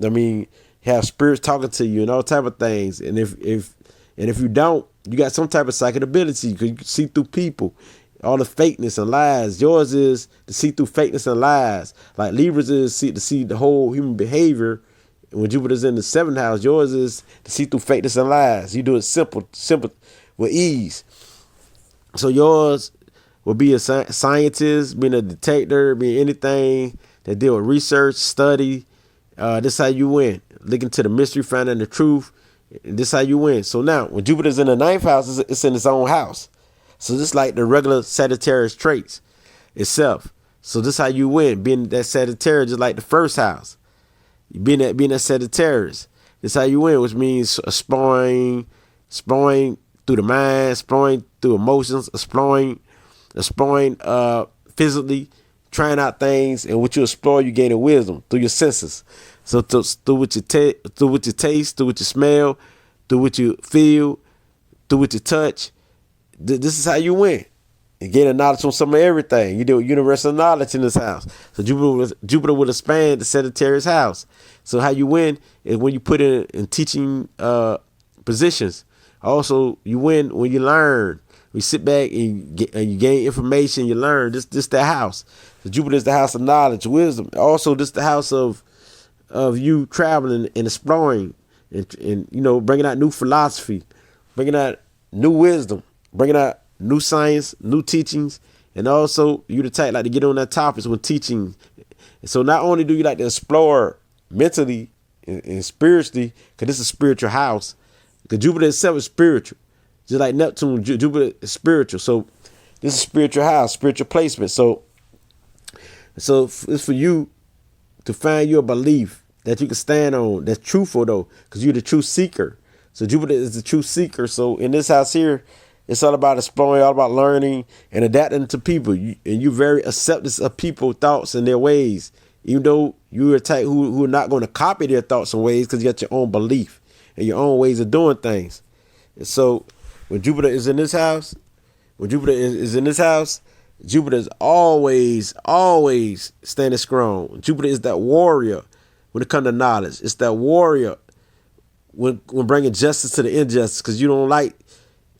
I mean, you have spirits talking to you and all type of things. And if you don't, you got some type of psychic ability because you can see through people, all the fakeness and lies. Yours is to see through fakeness and lies. Like Libra's is to see the whole human behavior. And when Jupiter's in the 7th house, yours is to see through fakeness and lies. You do it simple with ease. So yours will be a scientist, being a detective, being anything that deal with research, study. This is how you win. Looking to the mystery, finding the truth. This is how you win. So now, when Jupiter's in the 9th house, it's in its own house. So just like the regular Sagittarius traits itself. So this is how you win. Being that Sagittarius, just like the 1st house. Being that Sagittarius. This is how you win, which means exploring through the mind, exploring through emotions, exploring physically, trying out things, and what you explore, you gain a wisdom through your senses. So through what you taste, through what you smell, through what you feel, through what you touch. This is how you win. You gain a knowledge on some of everything. You do universal knowledge in this house. So Jupiter will expand the Sagittarius house. So how you win is when you put in teaching positions. Also, you win when you learn. We sit back and you gain information, you learn. This the house. So Jupiter is the house of knowledge, wisdom. Also, this the house of you traveling and exploring and you know, bringing out new philosophy, bringing out new wisdom, bringing out new science, new teachings, and also you the type like to get on that topics when teaching. So not only do you like to explore mentally and spiritually, because this is a spiritual house, because Jupiter itself is spiritual. Just like Neptune, Jupiter is spiritual. So this is a spiritual house, spiritual placement. So it's for you to find your belief that you can stand on, that's truthful though, because you're the true seeker. So Jupiter is the true seeker. So in this house here, it's all about exploring, all about learning and adapting to people. And you're very accepting of people's thoughts and their ways, even though you're a type who are not going to copy their thoughts and ways because you got your own belief and your own ways of doing things. And so when Jupiter is in this house, Jupiter is always standing strong. Jupiter is that warrior when it comes to knowledge. It's that warrior when bringing justice to the injustice, because you don't like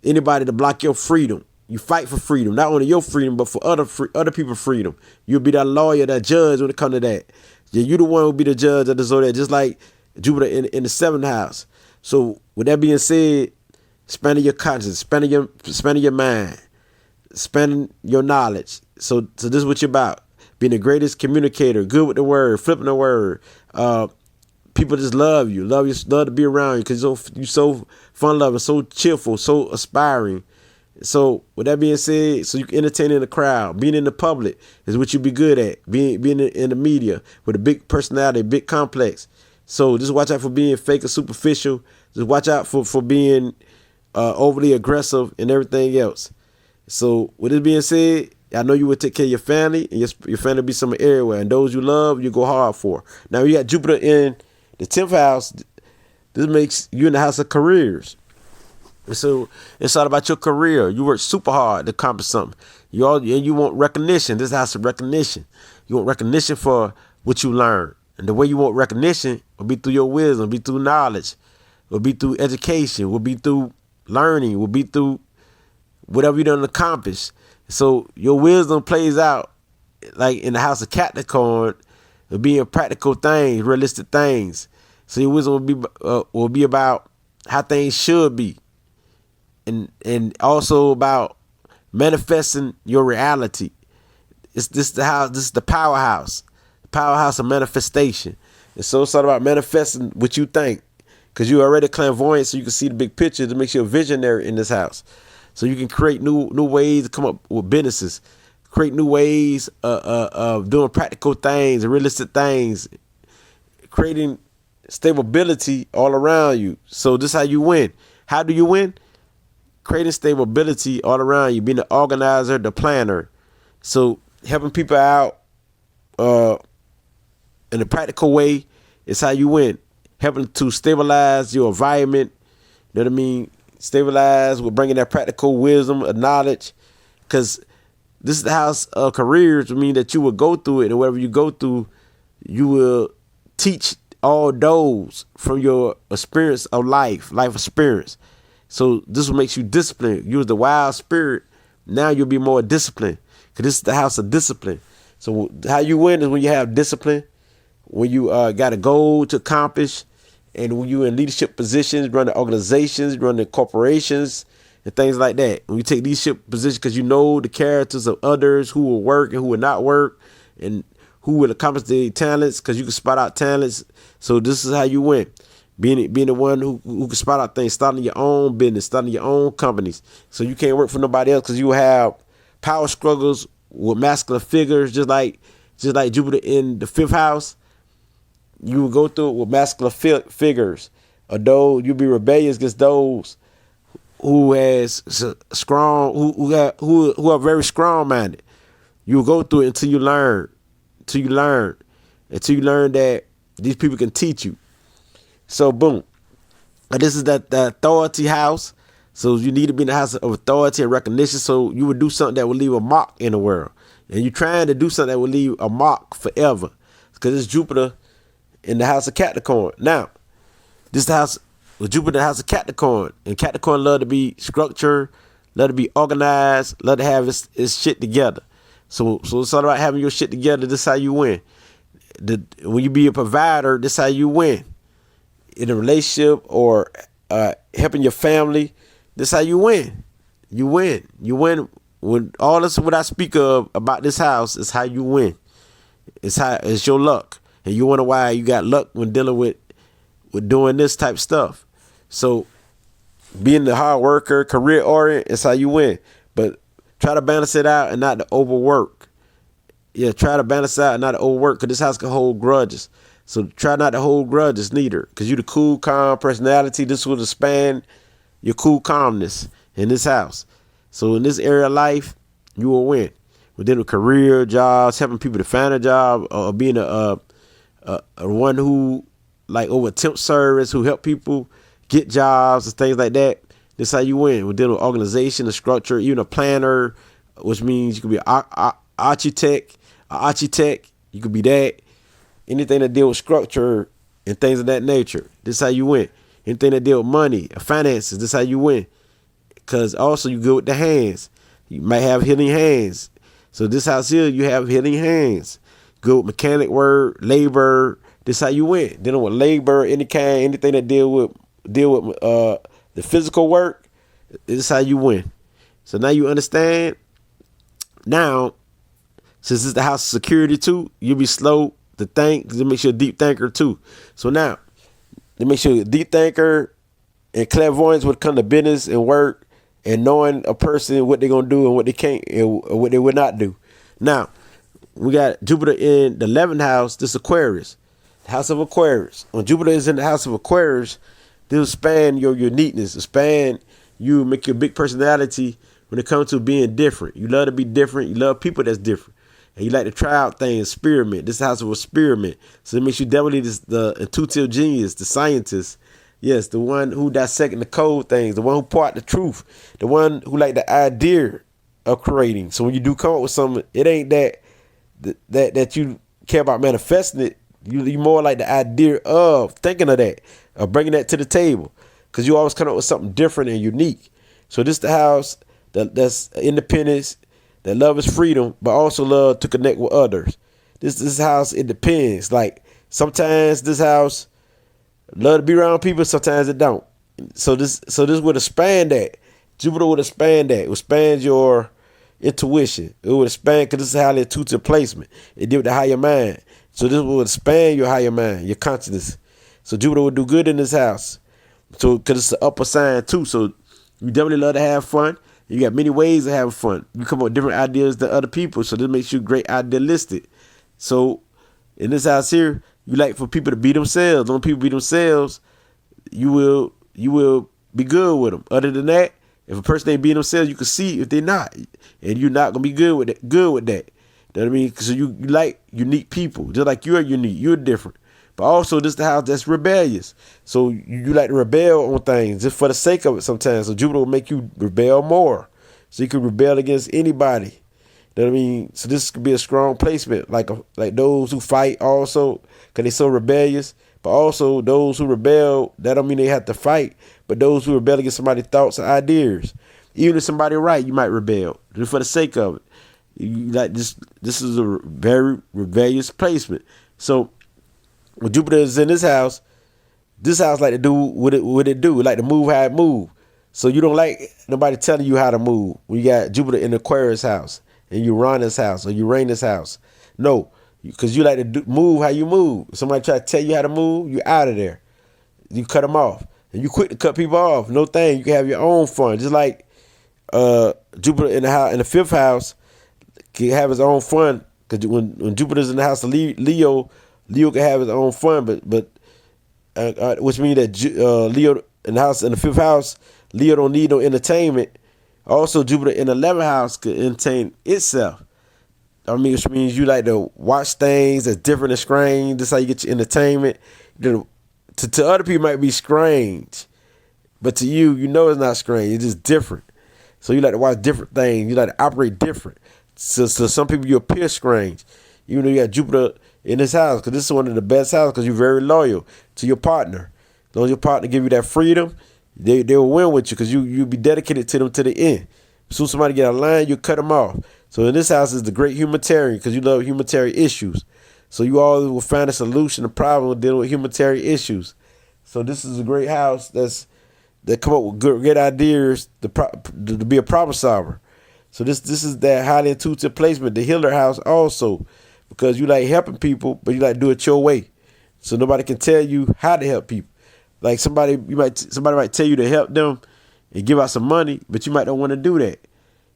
anybody to block your freedom. You fight for freedom, not only your freedom, but for other people's freedom. You'll be that lawyer, that judge when it comes to that. Yeah, you the one who will be the judge of the zodiac, just like Jupiter in the 7th house. So with that being said, expanding your conscience, expanding your mind, expanding your knowledge. So this is what you're about. Being the greatest communicator, good with the word, flipping the word. People just love you, love to be around you because you're so fun-loving, so cheerful, so aspiring. So with that being said, so you can entertain in the crowd, being in the public is what you be good at. Being in the media with a big personality, big complex. So just watch out for being fake or superficial. Just watch out for being overly aggressive and everything else. So with this being said, I know you will take care of your family, and your family will be somewhere everywhere. And those you love, you go hard for. Now you got Jupiter in the 10th house. This makes you in the house of careers. And so it's all about your career. You work super hard to accomplish something. You want recognition. This house of recognition. You want recognition for what you learn. And the way you want recognition will be through your wisdom, will be through knowledge, will be through education, will be through learning, will be through whatever you done accomplish. So your wisdom plays out like in the house of Capricorn, being practical things, realistic things. So your wisdom will be about how things should be, and also about manifesting your reality. This is the powerhouse of manifestation. And so it's all about manifesting what you think, because you're already clairvoyant, so you can see the big picture. That makes you a visionary in this house, so you can create new ways to come up with businesses, create new ways of doing practical things and realistic things, creating stability all around you. So this is how you win. How do you win? Creating stability all around you, being the organizer, the planner. So helping people out in a practical way is how you win. Helping to stabilize your environment, you know what I mean? Stabilize with bringing that practical wisdom of knowledge, because this is the house of careers, which mean that you will go through it, and whatever you go through, you will teach all those from your experience of life experience. So this will make you disciplined. You was the wild spirit. Now you'll be more disciplined, because this is the house of discipline. So how you win is when you have discipline, when you got a goal to accomplish, and when you're in leadership positions, running organizations, running corporations, and things like that. When you take leadership positions, because you know the characters of others who will work and who will not work, and who will accomplish their talents, because you can spot out talents. So this is how you win. Being the one who can spot out things, starting your own business, starting your own companies. So you can't work for nobody else, because you have power struggles with masculine figures, just like Jupiter in the 5th house. You will go through it with masculine figures. Although you'll be rebellious against those who has strong, who are very strong minded. You will go through it until you learn that these people can teach you. So boom, this is the authority house. So you need to be in the house of authority and recognition. So you would do something that will leave a mark in the world, and you're trying to do something that will leave a mark forever, because it's Jupiter in the house of Capricorn. Now, this is the house with Jupiter, the house of Capricorn, and Capricorn love to be structured, love to be organized, love to have its shit together. So it's all about having your shit together. This is how you win. When you be a provider, this is how you win. In a relationship or helping your family, this is how you win. You win. You win. When all this, what I speak of about this house, is how you win. It's your luck. And you wonder why you got luck when dealing with doing this type of stuff. So being the hard worker, career oriented, is how you win. But try to balance it out and not to overwork. Yeah, try to balance out and not to overwork, because this house can hold grudges. So try not to hold grudges neither, because you the cool, calm personality. This will expand your cool calmness in this house. So in this area of life, you will win. Within a career, jobs, helping people to find a job, or being a one who, like, over temp service, who help people get jobs and things like that. This is how you win. Within an organization, a structure, even a planner, which means you could be an architect. You could be that. Anything that deal with structure and things of that nature. This is how you win. Anything that deal with money, finances. This is how you win. Because also you good with the hands. You might have healing hands. So this house here, you have healing hands. Good with mechanic work, labor. This is how you win. Dealing with labor, any kind, anything that deal with the physical work. This is how you win. So now you understand. Now, since it's the house of security too, you'll be slow to think, because it makes you a deep thinker too. So now, it makes you a deep thinker, and clairvoyance would come to business and work, and knowing a person, what they're going to do and what they can't, and what they would not do. Now, we got Jupiter in the 11th house, this Aquarius, the house of Aquarius. When Jupiter is in the house of Aquarius, this will expand your uniqueness, expand you, make your big personality when it comes to being different. You love to be different. You love people that's different. And you like to try out things, experiment. This is the house of experiment. So it makes you definitely the intuitive genius, the scientist. Yes, the one who dissecting the cold things, the one who part the truth, the one who like the idea of creating. So when you do come up with something, it ain't that you care about manifesting it. You more like the idea of thinking of that, of bringing that to the table, because you always come up with something different and unique. So this is the house that's independence, that love is freedom, but also love to connect with others. This house, it depends. Like sometimes this house, Love to be around people, sometimes it don't. So this would expand that. Jupiter would expand that. It would expand your intuition. It would expand, because this is highly intuitive placement. It deals with the higher mind. So this would expand your higher mind, your consciousness. So Jupiter would do good in this house. So because it's the upper sign too. So you definitely love to have fun. You got many ways of having fun. You come up with different ideas than other people. So this makes you great idealistic. So in this house here, you like for people to be themselves. When people be themselves, you will be good with them. Other than that, if a person ain't being themselves, you can see if they're not, and you're not gonna be good with that. Good with that. You know what I mean? Because you like unique people, just like you're unique. You're different. But also, this is the house that's rebellious. So you like to rebel on things just for the sake of it sometimes. So Jupiter will make you rebel more. So you can rebel against anybody. You know what I mean? So this could be a strong placement, like those who fight also, because they're so rebellious. But also those who rebel, that don't mean they have to fight. But those who rebel against somebody's thoughts and ideas. Even if somebody right, you might rebel just for the sake of it. You like this is a very rebellious placement. So when Jupiter is in this house like to do what it do. It like to move how it move. So you don't like nobody telling you how to move. When you got Jupiter in Aquarius house and Uranus house or Uranus house. No, because you like to move how you move. If somebody try to tell you how to move, you out of there. You cut them off. And you quick to cut people off. No thing. You can have your own fun. Just like Jupiter in the fifth house can have his own fun. Because when Jupiter's in the house of Leo can have his own fun. But which means that Leo in the fifth house, Leo don't need no entertainment. Also, Jupiter in the 11th house could entertain itself. I mean, which means you like to watch things that's different and strange. That's how you get your entertainment. To other people, it might be strange, but to you, you know it's not strange. It's just different. So you like to watch different things. You like to operate different. So some people you appear strange, even though you got Jupiter in this house, because this is one of the best houses because you're very loyal to your partner. As long as your partner give you that freedom, they will win with you because you'll be dedicated to them to the end. As soon as somebody get a line, you cut them off. So in this house is the great humanitarian because you love humanitarian issues. So you always will find a solution to problem dealing with humanitarian issues. So this is a great house that come up with great ideas to be a problem solver. So this is that highly intuitive placement, the healer house also, because you like helping people, but you like to do it your way. So nobody can tell you how to help people. Like somebody might tell you to help them and give out some money, but you might not want to do that.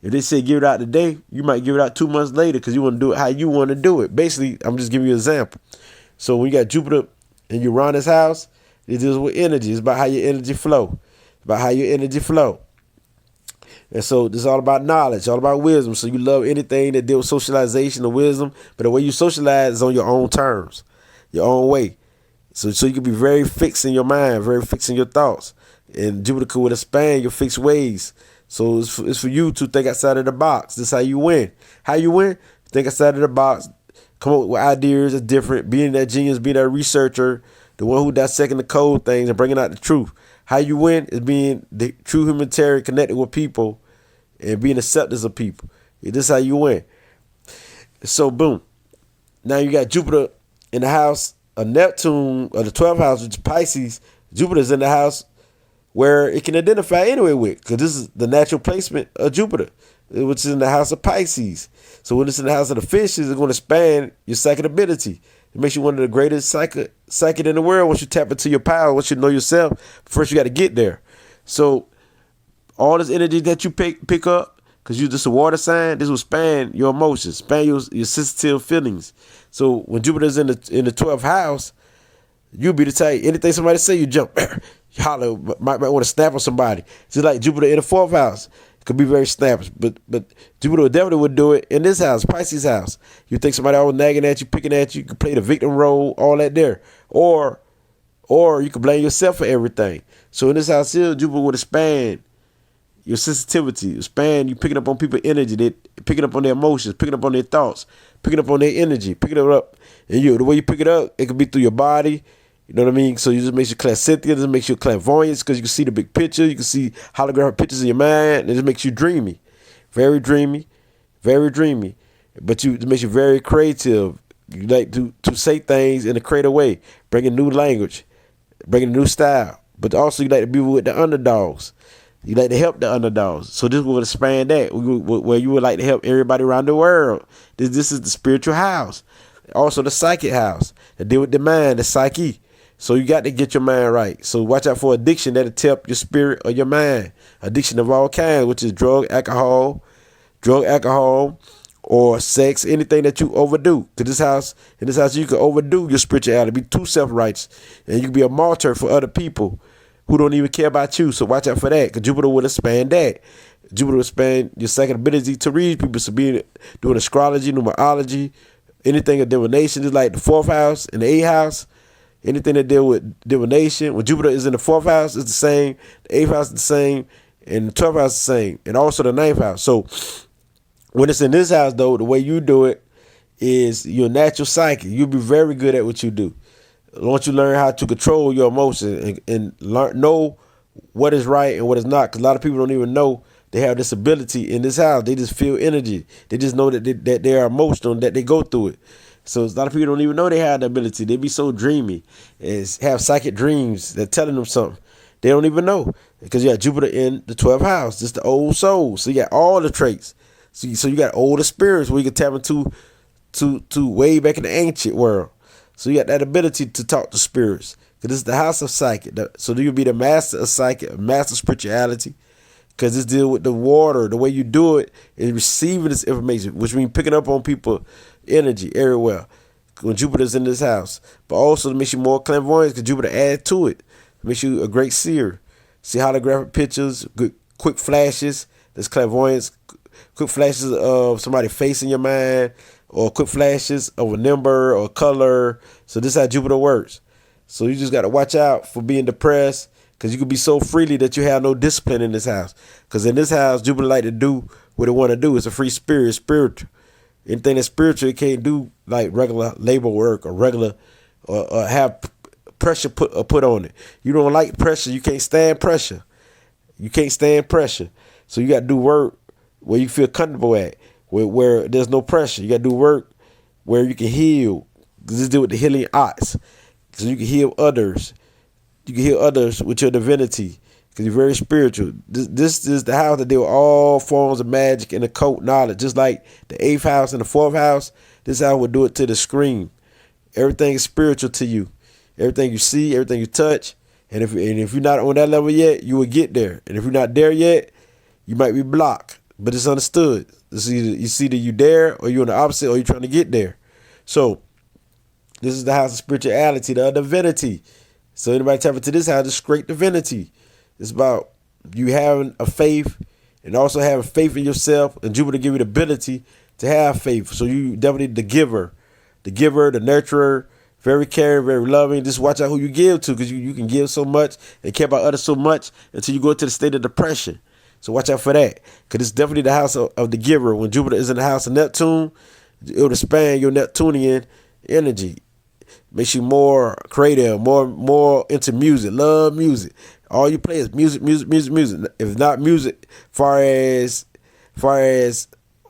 If they say give it out today, you might give it out 2 months later because you want to do it how you want to do it. Basically, I'm just giving you an example. So when you got Jupiter in Uranus house, it deals with energy. It's about how your energy flow. And so this is all about knowledge, all about wisdom. So you love anything that deals with socialization or wisdom, but the way you socialize is on your own terms, your own way. So you can be very fixed in your mind, very fixed in your thoughts. And Jupiter would expand your fixed ways. So it's for you to think outside of the box. This is how you win. How you win? Think outside of the box. Come up with ideas that's different. Being that genius, being that researcher, the one who dissecting the cold things and bringing out the truth. How you win is being the true humanitarian, connected with people and being acceptance of people. This is how you win. So boom. Now you got Jupiter in the house of Neptune, or the 12th house, which is Pisces. Jupiter's in the house where it can identify anyway with, because this is the natural placement of Jupiter, which is in the house of Pisces. So when it's in the house of the fishes, it's going to expand your psychic ability. It makes you one of the greatest psychic in the world once you tap into your power, once you know yourself. First, you got to get there. So all this energy that you pick up, because you're just a water sign, this will span your emotions, span your sensitive feelings. So when Jupiter's in the 12th house, you'll be the type, anything somebody say, you jump, you holler, might want to snap on somebody. Just like Jupiter in the 4th house. Could be very snaps, but Jupiter definitely would do it in this house, Pisces house. You think somebody always nagging at you, picking at you, you can play the victim role, all that there. Or you can blame yourself for everything. So in this house here, Jupiter would expand your sensitivity, expand you picking up on people's energy, they picking up on their emotions, picking up on their thoughts, picking up on their energy, picking it up. And the way you pick it up, it could be through your body. You know what I mean? So you just makes you clairsentient, it makes you clairvoyance because you can see the big picture, you can see holographic pictures in your mind, and it just makes you dreamy. Very dreamy, very dreamy. But it makes you very creative. You like to say things in a creative way, bring a new language, bringing a new style. But also you like to be with the underdogs. You like to help the underdogs. So this would expand that, where you would like to help everybody around the world. This is the spiritual house. Also the psychic house, that deal with the mind, the psyche. So you got to get your mind right. So watch out for addiction that'll tip your spirit or your mind. Addiction of all kinds, which is drug, alcohol, or sex, anything that you overdo. In this house, you can overdo your spirituality, be too self-righteous, and you can be a martyr for other people who don't even care about you. So watch out for that, because Jupiter will expand that. Jupiter will expand your second ability to read people. So doing astrology, numerology, anything of divination, is like the 4th house and the 8th house. Anything that deal with divination, when Jupiter is in the 4th house, it's the same. The 8th house is the same, and the 12th house is the same, and also the 9th house. So when it's in this house, though, the way you do it is your natural psyche. You'll be very good at what you do. Once you learn how to control your emotions and know what is right and what is not, because a lot of people don't even know they have this ability in this house. They just feel energy. They just know that they are emotional and that they go through it. So a lot of people don't even know they have the ability. They be so dreamy and have psychic dreams that telling them something. They don't even know, because you got Jupiter in the 12th house. It's the old soul. So you got all the traits. So you got older spirits where you can tap into to way back in the ancient world. So you got that ability to talk to spirits, because this is the house of psychic. So you'll be the master of psychic, master of spirituality, because this deal with the water. The way you do it is receiving this information, which means picking up on people energy everywhere when Jupiter's in this house. But also to make you more clairvoyant, because Jupiter add to it. Makes you a great seer. See holographic pictures, good quick flashes. There's clairvoyance, quick flashes of somebody face in your mind, or quick flashes of a number or color. So this is how Jupiter works. So you just got to watch out for being depressed, because you can be so freely that you have no discipline in this house. Because in this house, Jupiter like to do what it want to do. It's a free spirit, spiritual. Anything that's spiritual, it can't do like regular labor work or regular or have pressure put on it. You don't like pressure. You can't stand pressure. So you got to do work where you feel comfortable at, where there's no pressure. You got to do work where you can heal. This is deal with the healing arts. So you can heal others. You can heal others with your divinity, because you're very spiritual. This is the house that deal with all forms of magic and occult knowledge. Just like the 8th house and the 4th house, this house will do it to the screen. Everything is spiritual to you. Everything you see, everything you touch. And if you're not on that level yet, you will get there. And if you're not there yet, you might be blocked. But it's understood. It's either you there, or you're on the opposite, or you're trying to get there. So this is the house of spirituality, the divinity. So anybody tap into this house, it's great divinity. It's about you having a faith, and also having faith in yourself, and Jupiter give you the ability to have faith. So you definitely the giver, the nurturer, very caring, very loving. Just watch out who you give to, because you can give so much and care about others so much until you go into the state of depression. So watch out for that, because it's definitely the house of the giver. When Jupiter is in the house of Neptune, it will expand your Neptunian energy. Makes you more creative, more into music. Love music. All you play is music. If not music, far as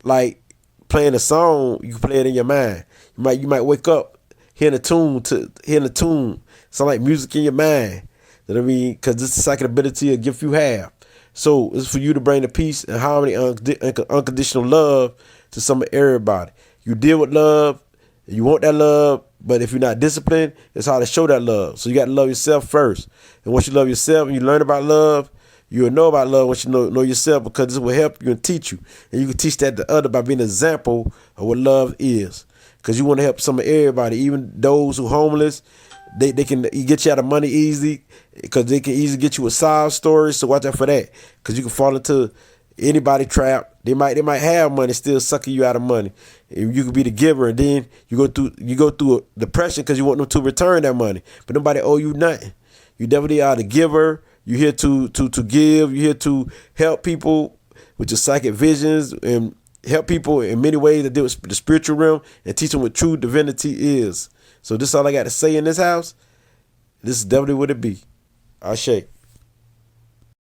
like playing a song, you can play it in your mind. You might wake up hearing a tune, sound like music in your mind. You know what I mean? Because this is the psychic ability, a gift you have. So it's for you to bring the peace and harmony, unconditional love to everybody. You deal with love, and you want that love. But if you're not disciplined, it's hard to show that love. So you got to love yourself first. And once you love yourself and you learn about love, you'll know about love once you know yourself, because this will help you and teach you. And you can teach that to others by being an example of what love is. Because you want to help everybody, even those who are homeless. They can get you out of money easily, because they can easily get you a sob story. So watch out for that, because you can fall into anybody trap. They might have money, still sucking you out of money. And you could be the giver, and then you go through a depression because you want them to return that money, but nobody owe you nothing. You definitely are the giver. You're here to give. You're here to help people with your psychic visions, and help people in many ways that deal with the spiritual realm, and teach them what true divinity is. So this is all I got to say in this house. This is definitely what it be. Ashe.